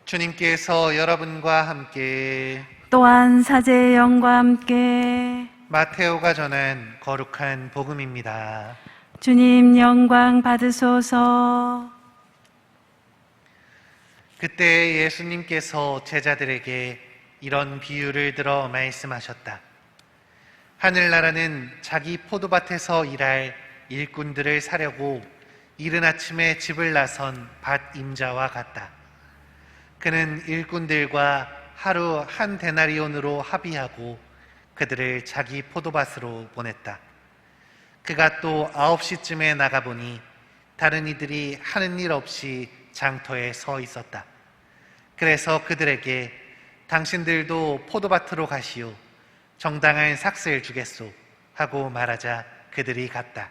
주님께서 여러분과 함께 또한 사제의 영과 함께 마테오가 전한 거룩한 복음입니다. 주님 영광 받으소서. 그때 예수님께서 제자들에게 이런 비유를 들어 말씀하셨다. 하늘나라는 자기 포도밭에서 일할 일꾼들을 사려고 이른 아침에 집을 나선 밭 임자와 같다. 그는 일꾼들과 하루 한 데나리온으로 합의하고 그들을 자기 포도밭으로 보냈다. 그가 또 9시쯤에 나가보니 다른 이들이 하는 일 없이 장터에 서 있었다. 그래서 그들에게 당신들도 포도밭으로 가시오. 정당한 삭슬 주겠소 하고 말하자 그들이 갔다.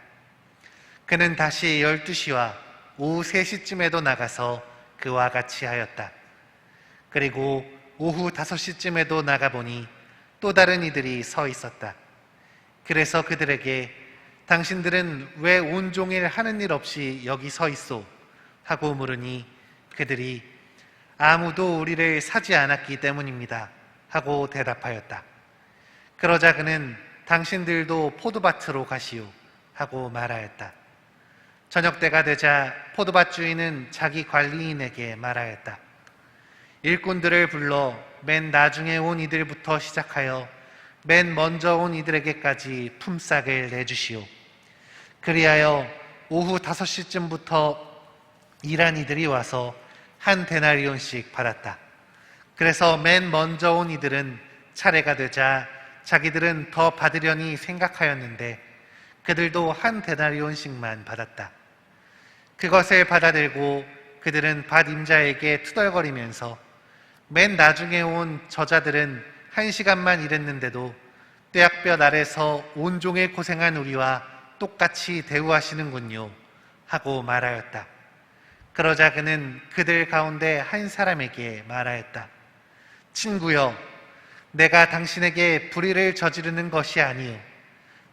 그는 다시 12시와 오후 3시쯤에도 나가서 그와 같이 하였다. 그리고 오후 5시쯤에도 나가보니 또 다른 이들이 서 있었다. 그래서 그들에게 당신들은 왜 온종일 하는 일 없이 여기 서 있소? 하고 물으니 그들이 아무도 우리를 사지 않았기 때문입니다 하고 대답하였다. 그러자 그는 당신들도 포도밭으로 가시오 하고 말하였다. 저녁 때가 되자 포도밭 주인은 자기 관리인에게 말하였다. 일꾼들을 불러 맨 나중에 온 이들부터 시작하여 맨 먼저 온 이들에게까지 품삯을 내주시오. 그리하여 오후 5시쯤부터 일한 이들이 와서 한 데나리온씩 받았다. 그래서 맨 먼저 온 이들은 차례가 되자 자기들은 더 받으려니 생각하였는데 그들도 한 데나리온씩만 받았다. 그것을 받아들고 그들은 밭 임자에게 투덜거리면서 맨 나중에 온 저자들은 1시간만 일했는데도 떼약볕 아래서 온종일 고생한 우리와 똑같이 대우하시는군요 하고 말하였다. 그러자 그는 그들 가운데 한 사람에게 말하였다. 친구여, 내가 당신에게 불의를 저지르는 것이 아니요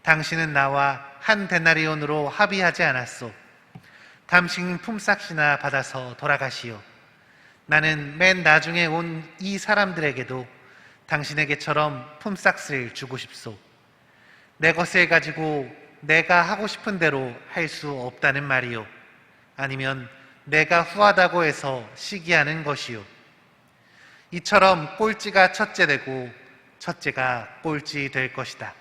당신은 나와 한 데나리온으로 합의하지 않았소. 당신 품삯이나 받아서 돌아가시오. 나는 맨 나중에 온 이 사람들에게도 당신에게처럼 품삯을 주고 싶소. 내 것을 가지고 내가 하고 싶은 대로 할 수 없다는 말이요 아니면 내가 후하다고 해서 시기하는 것이요. 이처럼 꼴찌가 첫째 되고 첫째가 꼴찌 될 것이다.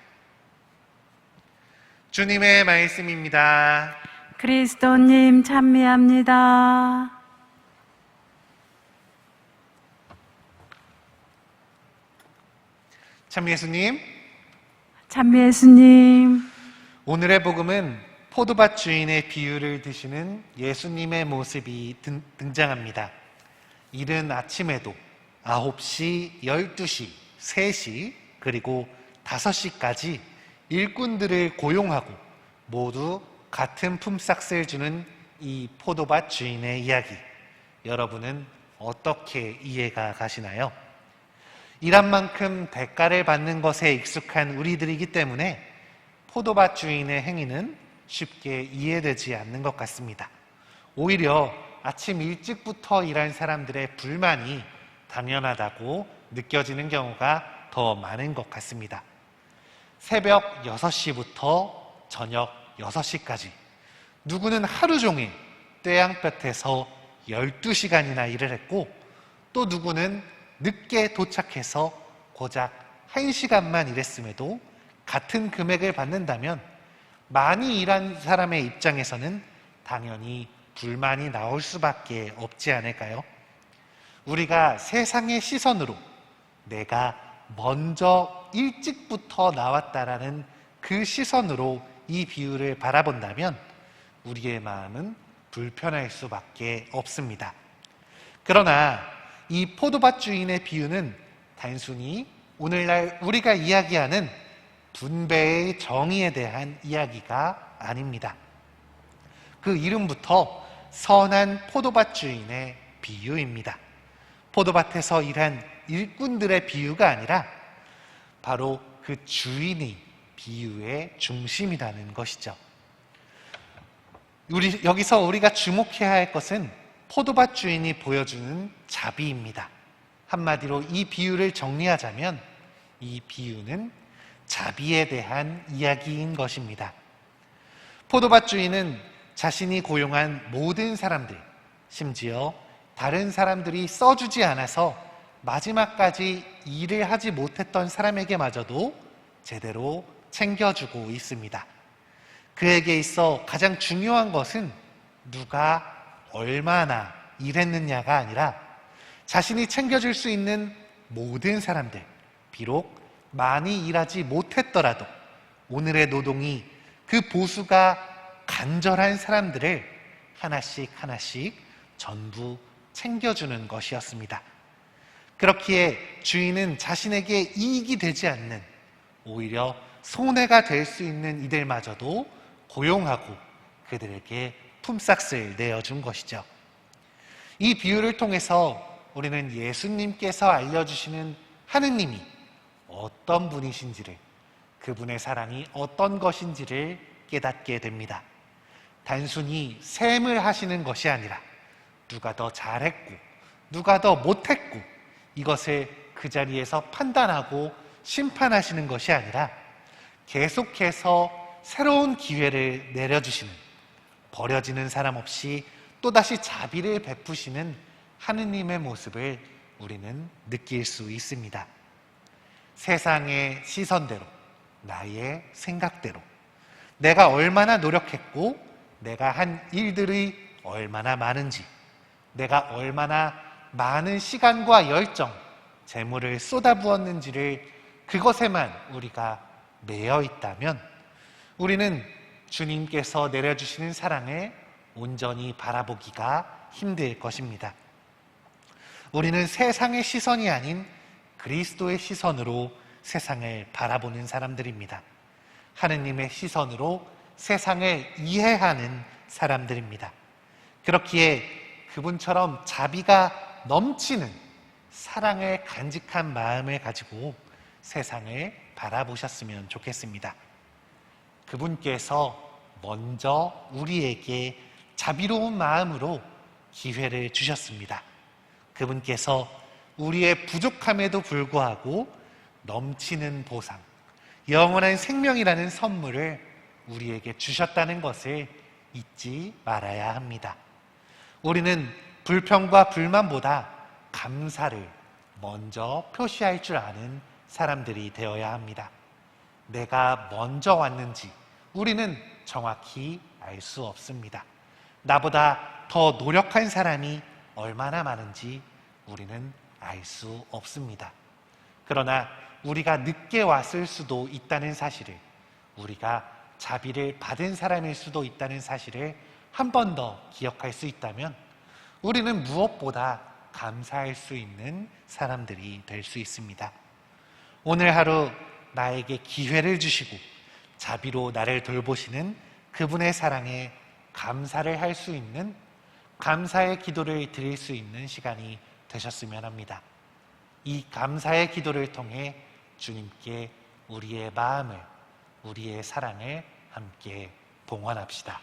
주님의 말씀입니다. 그리스도님 찬미합니다. 참 예수님, 찬미 예수님. 오늘의 복음은 포도밭 주인의 비유를 드시는 예수님의 모습이 등장합니다. 이른 아침에도 9시, 12시, 3시, 그리고 5시까지 일꾼들을 고용하고 모두 같은 품삯을 주는 이 포도밭 주인의 이야기, 여러분은 어떻게 이해가 가시나요? 일한 만큼 대가를 받는 것에 익숙한 우리들이기 때문에 포도밭 주인의 행위는 쉽게 이해되지 않는 것 같습니다. 오히려 아침 일찍부터 일한 사람들의 불만이 당연하다고 느껴지는 경우가 더 많은 것 같습니다. 새벽 6시부터 저녁 6시까지 누구는 하루 종일 떼양볕에서 12시간이나 일을 했고 또 누구는 늦게 도착해서 고작 1시간만 일했음에도 같은 금액을 받는다면 많이 일한 사람의 입장에서는 당연히 불만이 나올 수밖에 없지 않을까요? 우리가 세상의 시선으로 내가 먼저 일찍부터 나왔다라는 그 시선으로 이 비유를 바라본다면 우리의 마음은 불편할 수밖에 없습니다. 그러나 이 포도밭 주인의 비유는 단순히 오늘날 우리가 이야기하는 분배의 정의에 대한 이야기가 아닙니다. 그 이름부터 선한 포도밭 주인의 비유입니다. 포도밭에서 일한 일꾼들의 비유가 아니라 바로 그 주인이 비유의 중심이라는 것이죠. 여기서 우리가 주목해야 할 것은 포도밭 주인이 보여주는 자비입니다. 한마디로 이 비유를 정리하자면 이 비유는 자비에 대한 이야기인 것입니다. 포도밭 주인은 자신이 고용한 모든 사람들, 심지어 다른 사람들이 써주지 않아서 마지막까지 일을 하지 못했던 사람에게마저도 제대로 챙겨주고 있습니다. 그에게 있어 가장 중요한 것은 누가 얼마나 일했느냐가 아니라 자신이 챙겨줄 수 있는 모든 사람들, 비록 많이 일하지 못했더라도 오늘의 노동이 그 보수가 간절한 사람들을 하나씩 하나씩 전부 챙겨주는 것이었습니다. 그렇기에 주인은 자신에게 이익이 되지 않는, 오히려 손해가 될 수 있는 이들마저도 고용하고 그들에게 품삯을 내어준 것이죠. 이 비유를 통해서 우리는 예수님께서 알려주시는 하느님이 어떤 분이신지를, 그분의 사랑이 어떤 것인지를 깨닫게 됩니다. 단순히 셈을 하시는 것이 아니라 누가 더 잘했고 누가 더 못했고 이것을 그 자리에서 판단하고 심판하시는 것이 아니라 계속해서 새로운 기회를 내려주시는, 버려지는 사람 없이 또다시 자비를 베푸시는 하느님의 모습을 우리는 느낄 수 있습니다. 세상의 시선대로, 나의 생각대로, 내가 얼마나 노력했고 내가 한 일들이 얼마나 많은지, 내가 얼마나 많은 시간과 열정, 재물을 쏟아부었는지를 그것에만 우리가 매여 있다면 우리는 주님께서 내려주시는 사랑을 온전히 바라보기가 힘들 것입니다. 우리는 세상의 시선이 아닌 그리스도의 시선으로 세상을 바라보는 사람들입니다. 하느님의 시선으로 세상을 이해하는 사람들입니다. 그렇기에 그분처럼 자비가 넘치는 사랑을 간직한 마음을 가지고 세상을 바라보셨으면 좋겠습니다. 그분께서 먼저 우리에게 자비로운 마음으로 기회를 주셨습니다. 그분께서 우리의 부족함에도 불구하고 넘치는 보상, 영원한 생명이라는 선물을 우리에게 주셨다는 것을 잊지 말아야 합니다. 우리는 불평과 불만보다 감사를 먼저 표시할 줄 아는 사람들이 되어야 합니다. 내가 먼저 왔는지 우리는 정확히 알 수 없습니다. 나보다 더 노력한 사람이 얼마나 많은지 우리는 알 수 없습니다. 그러나 우리가 늦게 왔을 수도 있다는 사실을, 우리가 자비를 받은 사람일 수도 있다는 사실을 한 번 더 기억할 수 있다면 우리는 무엇보다 감사할 수 있는 사람들이 될 수 있습니다. 오늘 하루 나에게 기회를 주시고 자비로 나를 돌보시는 그분의 사랑에 감사를 할 수 있는, 감사의 기도를 드릴 수 있는 시간이 되셨으면 합니다. 이 감사의 기도를 통해 주님께 우리의 마음을, 우리의 사랑을 함께 봉헌합시다.